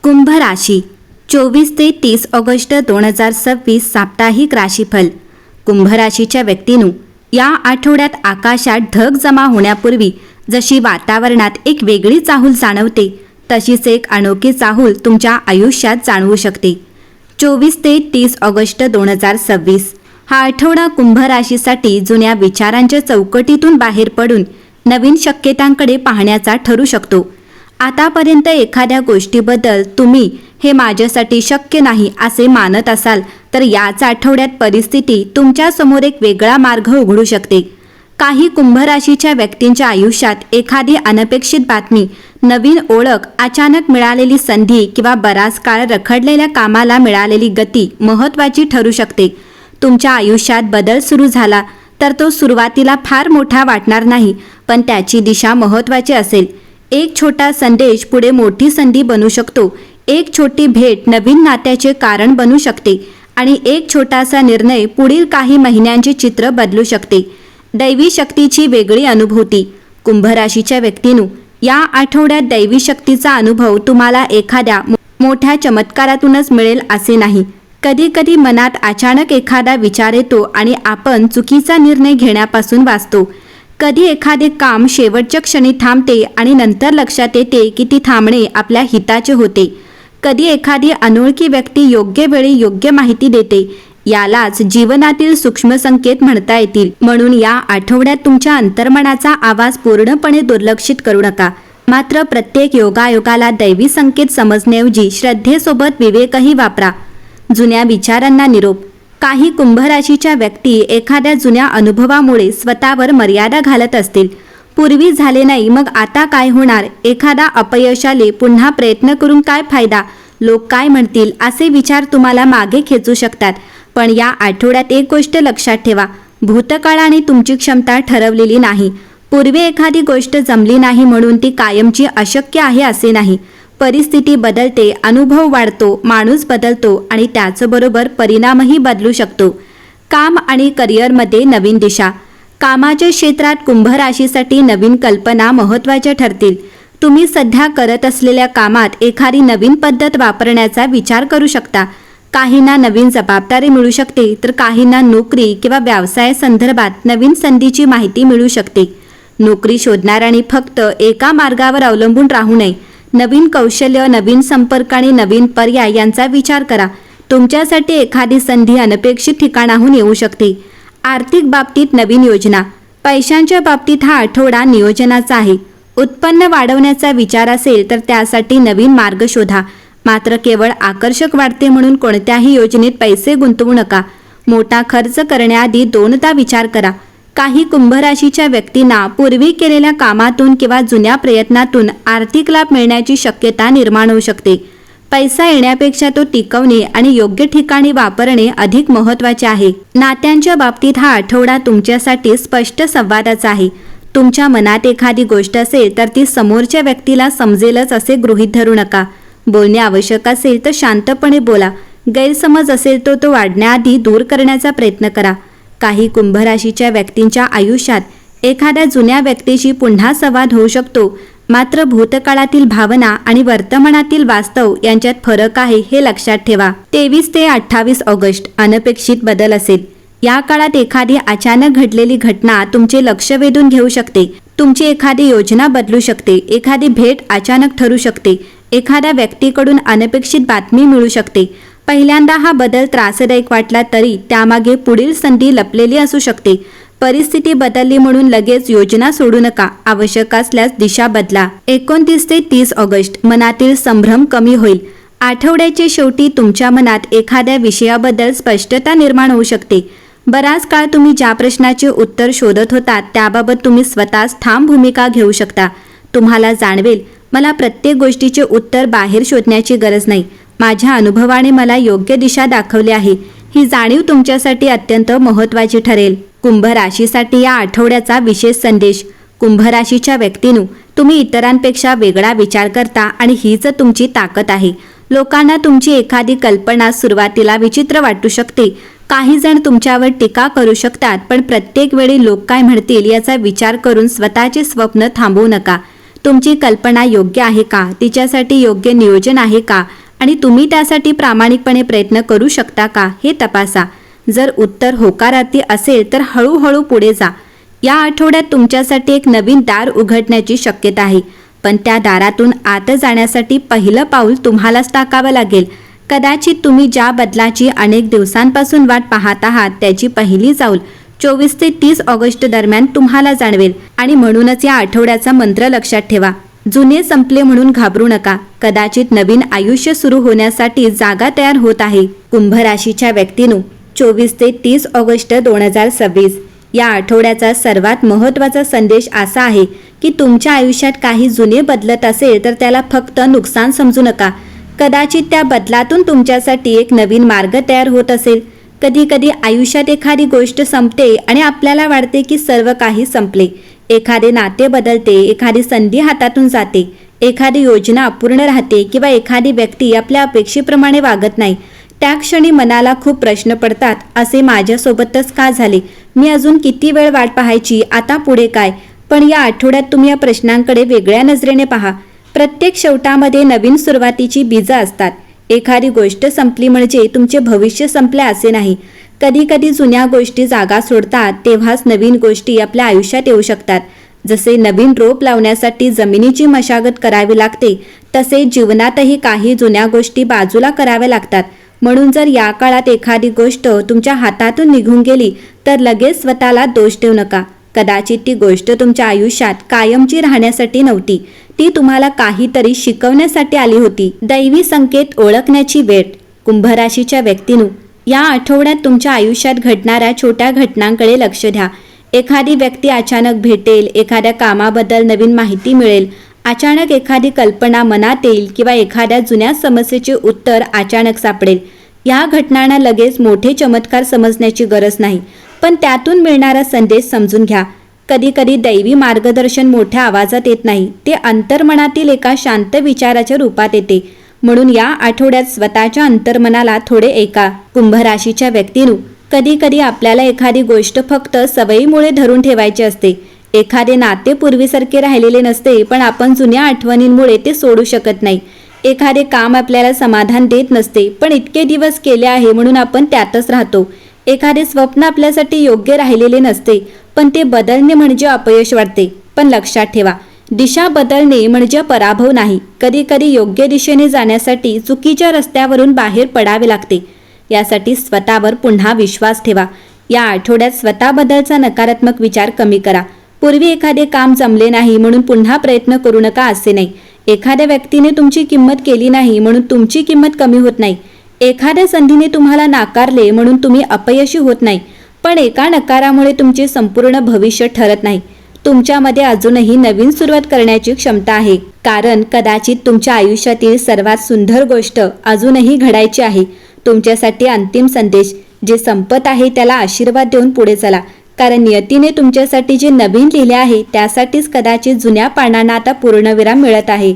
कुंभ राशी 24 ते 30 ऑगस्ट 2026 साप्ताहिक राशीफल. कुंभ राशीच्या व्यक्तींनो, या आठवड्यात आकाशात ढग जमा होण्यापूर्वी जशी वातावरणात एक वेगळी चाहूल जाणवते, तशीच एक अनोखी चाहूल तुमच्या आयुष्यात जाणवू शकते. 24 ते 30 ऑगस्ट 2026 हा आठवडा कुंभ राशीसाठी जुन्या विचारांच्या चौकटीतून बाहेर पडून नवीन शक्यतांकडे पाहण्याचा ठरू शकतो. आतापर्यंत एखाद्या गोष्टीबद्दल तुम्ही हे माझ्यासाठी शक्य नाही असे मानत असाल तर याच आठवड्यात परिस्थिती तुमच्या समोर एक वेगळा मार्ग उघडू शकते. काही कुंभ राशीच्या व्यक्तींच्या आयुष्यात एखादी अनपेक्षित बातमी, नवीन ओळख, अचानक मिळालेली संधी किंवा बराच काळ रखडलेल्या कामाला मिळालेली गती महत्त्वाची ठरू शकते. तुमच्या आयुष्यात बदल सुरू झाला तर तो सुरुवातीला फार मोठा वाटणार नाही, पण त्याची दिशा महत्त्वाची असेल. एक छोटा संदेश पुढे मोठी संधी बनू शकतो. एक छोटी भेट नवीन नात्याचे कारण बनू शकते आणि एक छोटासा निर्णय पुढील काही महिन्यांचे चित्र बदलू शकते. दैवी शक्तीची वेगळी अनुभूती. कुंभ राशीच्या व्यक्तींनो, या आठवड्यात दैवी शक्तीचा अनुभव तुम्हाला एखाद्या मोठ्या चमत्कारातूनच मिळेल असे नाही. कधी कधी मनात अचानक एखादा विचार येतो आणि आपण चुकीचा निर्णय घेण्यापासून वाचतो. कधी एखादे काम शेवटच्या क्षणी थांबते आणि नंतर लक्षात येते की ती थांबणे आपल्या हिताचे होते. कधी एखादी अनोळखी व्यक्ती योग्य वेळी योग्य माहिती देते. यालाच जीवनातील सूक्ष्म संकेत म्हणता येतील. म्हणून या आठवड्यात तुमच्या अंतर्मनाचा आवाज पूर्णपणे दुर्लक्षित करू नका. मात्र प्रत्येक योगायोगाला दैवी संकेत समजण्याऐवजी श्रद्धेसोबत विवेकही वापरा. जुन्या विचारांना निरोप. काही कुंभ राशीच्या व्यक्ती एखाद्या जुन्या अनुभवामुळे स्वतःवर मर्यादा घालत असतील. पूर्वी झाले नाही मग आता काय होणार, एखादा अपयश आले पुन्हा प्रयत्न करून काय फायदा, लोक काय म्हणतील असे विचार तुम्हाला मागे खेचू शकतात. पण या आठवड्यात एक गोष्ट लक्षात ठेवा, भूतकाळाने तुमची क्षमता ठरवलेली नाही. पूर्वी एखादी गोष्ट जमली नाही म्हणून ती कायमची अशक्य आहे असे नाही. परिस्थिती बदलते, अनुभव वाढतो, माणूस बदलतो आणि त्याचबरोबर परिणामही बदलू शकतो. काम आणि करिअरमध्ये नवीन दिशा. कामाच्या क्षेत्रात कुंभ राशीसाठी नवीन कल्पना महत्त्वाच्या ठरतील. तुम्ही सध्या करत असलेल्या कामात एखादी नवीन पद्धत वापरण्याचा विचार करू शकता. काहींना नवीन जबाबदारी मिळू शकते तर काहींना नोकरी किंवा व्यवसाय संदर्भात नवीन संधीची माहिती मिळू शकते. नोकरी शोधणाऱ्यांनी फक्त एका मार्गावर अवलंबून राहू नये. नवीन कौशल्य, नवीन संपर्क आणि नवीन पर्याय यांचा विचार करा. तुमच्यासाठी एखादी संधी अनपेक्षित ठिकाणाहून येऊ शकते. आर्थिक बाबतीत नवीन योजना. पैशांच्या बाबतीत हा आठवडा नियोजनाचा आहे. उत्पन्न वाढवण्याचा विचार असेल तर त्यासाठी नवीन मार्ग शोधा. मात्र केवळ आकर्षक वाटते म्हणून कोणत्याही योजनेत पैसे गुंतवू नका. मोठा खर्च करण्याआधी दोनदा विचार करा. काही कुंभ राशीच्या व्यक्तींना पूर्वी केलेल्या कामातून किंवा जुन्या प्रयत्नातून आर्थिक लाभ मिळण्याची शक्यता निर्माण होऊ शकते. पैसा येण्यापेक्षा तो टिकवणे आणि योग्य ठिकाणी वापरणे अधिक महत्त्वाचे आहे. नात्यांच्या बाबतीत हा आठवडा तुमच्यासाठी स्पष्ट संवादाचा आहे. तुमच्या मनात एखादी गोष्ट असेल तर ती समोरच्या व्यक्तीला समजेलच असे गृहीत धरू नका. बोलणे आवश्यक असेल तर शांतपणे बोला. गैरसमज असेल तर तो वाढण्याआधी दूर करण्याचा प्रयत्न करा. काही कुंभ राशीच्या व्यक्तींच्या आयुष्यात एखाद्या जुन्या व्यक्तीशी पुन्हा संवाद होऊ शकतो. मात्र भूतकाळातील भावना आणि वर्तमानातील वास्तव यांच्यात फरक आहे हे लक्षात ठेवा. 23 ते 28 ऑगस्ट अनपेक्षित बदल असेल. या काळात एखादी अचानक घडलेली घटना तुमचे लक्ष वेधून घेऊ शकते. तुमची एखादी योजना बदलू शकते. एखादी भेट अचानक ठरू शकते. एखाद्या व्यक्तीकडून अनपेक्षित बातमी मिळू शकते. पहिल्यांदा हा बदल त्रासदायक वाटला तरी त्यामागे पुढील संधी लपलेली असू शकते. परिस्थिती बदलली म्हणून लगेच योजना सोडू नका. आवश्यक असल्यास दिशा बदला. 29 ते 30 ऑगस्ट मनातील संभ्रम कमी होईल. आठवड्याच्या शेवटी तुमच्या मनात एखाद्या विषयाबद्दल स्पष्टता निर्माण होऊ शकते. बराच काळ तुम्ही ज्या प्रश्नाचे उत्तर शोधत होता त्याबाबत तुम्ही स्वतःच ठाम भूमिका घेऊ शकता. तुम्हाला जाणवेल, मला प्रत्येक गोष्टीचे उत्तर बाहेर शोधण्याची गरज नाही. माझ्या अनुभवाने मला योग्य दिशा दाखवली आहे. ही जाणीव तुमच्यासाठी अत्यंत महत्त्वाची ठरेल. कुंभ राशीसाठी या आठवड्याचा विशेष संदेश. कुंभ राशीच्या व्यक्तींनो, तुम्ही इतरांपेक्षा वेगळा विचार करता आणि हीच तुमची ताकद आहे. लोकांना तुमची एखादी कल्पना सुरुवातीला विचित्र वाटू शकते. काही जण तुमच्यावर टीका करू शकतात, पण प्रत्येक वेळी लोक काय म्हणतील याचा विचार करून स्वतःचे स्वप्न थांबवू नका. तुमची कल्पना योग्य आहे का, तिच्यासाठी योग्य नियोजन आहे का आणि तुम्ही त्यासाठी प्रामाणिकपणे प्रयत्न करू शकता का हे तपासा. जर उत्तर होकारार्थी असेल तर हळूहळू पुढे जा. या आठवड्यात तुमच्यासाठी एक नवीन दार उघडण्याची शक्यता आहे, पण त्या दारातून आत जाण्यासाठी पहिलं पाऊल तुम्हालाच टाकावं लागेल. कदाचित तुम्ही ज्या बदलाची अनेक दिवसांपासून वाट पाहत आहात त्याची पहिली चाऊल 24 ते 30 ऑगस्ट दरम्यान तुम्हाला जाणवेल. आणि म्हणूनच या आठवड्याचा मंत्र लक्षात ठेवा. जुने संपले म्हणून घाबरू नका. कदाचित नवीन आयुष्य सुरू होण्यासाठी जागा तयार होत आहे. कुंभ राशीच्या व्यक्तींनो, 24 ते 30 ऑगस्ट 2026 या आठवड्याचा सर्वात महत्त्वाचा संदेश असा आहे की तुमच्या आयुष्यात काही जुने बदलत असेल तर त्याला फक्त नुकसान समजू नका. कदाचित त्या बदलातून तुमच्यासाठी एक नवीन मार्ग तयार होत असेल. कधी कधी आयुष्यात एखादी गोष्ट संपते आणि आपल्याला वाटते की सर्व काही संपले. एखादे नाते बदलते, एखादी संधी हातातून जाते, एखादी योजना अपूर्ण राहते किंवा एखादी व्यक्ती आपल्या अपेक्षेप्रमाणे वागत नाही. त्या क्षणी मनाला खूप प्रश्न पडतात, असे माझ्यासोबतच का झाले, मी अजून किती वेळ वाट पाहायची, आता पुढे काय. पण या आठवड्यात तुम्ही या प्रश्नांकडे वेगळ्या नजरेने पहा. प्रत्येक शेवटामध्ये नवीन सुरुवातीची बीजं असतात. एखादी गोष्ट संपली म्हणजे तुमचे भविष्य संपले असे नाही. कधी कधी जुन्या गोष्टी जागा सोडतात तेव्हाच नवीन गोष्टी आपल्या आयुष्यात येऊ शकतात. जसे नवीन रोप लावण्यासाठी जमिनीची मशागत करावी लागते, तसे जीवनातही काही जुन्या गोष्टी बाजूला कराव्या लागतात. म्हणून जर या काळात एखादी गोष्ट तुमच्या हातातून निघून गेली तर लगेच स्वतःला दोष देऊ नका. कदाचित ती गोष्ट तुमच्या आयुष्यात कायमची राहण्यासाठी नव्हती, ती तुम्हाला काहीतरी शिकवण्यासाठी आली होती. दैवी संकेत ओळखण्याची वेळ. कुंभ राशीच्या व्यक्तींनो, या आठवड्यात तुमच्या आयुष्यात घडणाऱ्या छोट्या घटनांकडे लक्ष द्या. एखादी व्यक्ती अचानक भेटेल, एखाद्या कामाबद्दल नवीन माहिती मिळेल, अचानक एखादी कल्पना मनात येईल किंवा एखाद्या जुन्या समस्येचे उत्तर अचानक सापडेल. या घटनांना लगेच मोठे चमत्कार समजण्याची गरज नाही, पण त्यातून मिळणारा संदेश समजून घ्या. कधी कधी दैवी मार्गदर्शन मोठ्या आवाजात येत नाही, ते अंतर्मनातील एका शांत विचाराच्या रूपात येते. म्हणून या आठवड्यात स्वतःच्या अंतर्मनाला थोडे ऐका. कुंभ राशीच्या व्यक्तींनो, कधी कधी आपल्याला एखादी गोष्ट फक्त सवयीमुळे धरून ठेवायची असते. एखादे नाते पूर्वीसारखे राहिलेले नसते, पण आपण जुन्या आठवणींमुळे ते सोडू शकत नाही. एखादे काम आपल्याला समाधान देत नसते, पण इतके दिवस केले आहे म्हणून आपण त्यातच राहतो. एखादे स्वप्न आपल्यासाठी योग्य राहिलेले नसते, पण ते बदलणे म्हणजे अपयश वाटते. पण लक्षात ठेवा, दिशा बदलणे म्हणजे पराभव नाही. कधी कधी योग्य दिशेने जाण्यासाठी चुकीच्या रस्त्यावरून बाहेर पडावे लागते. यासाठी स्वतःवर पुन्हा विश्वास ठेवा. या आठवड्यात स्वतःबद्दलचा नकारात्मक विचार कमी करा. पूर्वी एखादे काम जमले नाही म्हणून पुन्हा प्रयत्न करू नका असे नाही. एखाद्या व्यक्तीने तुमची किंमत केली नाही म्हणून तुमची किंमत कमी होत नाही. एखाद्या संधीने तुम्हाला नाकारले म्हणून तुम्ही अपयशी होत नाही. पण एका नकारामुळे तुमचे संपूर्ण भविष्य ठरत नाही. तुमच्यामध्ये अजूनही नवीन सुरुवात करण्याची क्षमता आहे, कारण कदाचित तुमच्या आयुष्यातील सर्वात सुंदर गोष्ट अजूनही घडायची आहे. तुमच्यासाठी अंतिम संदेश, जे संपत आहे त्याला आशीर्वाद देऊन पुढे चला, कारण नियतीने तुमच्यासाठी जे नवीन लिहिले आहे त्यासाठीच कदाचित जुन्या पानांना आता पूर्णविराम मिळत आहे.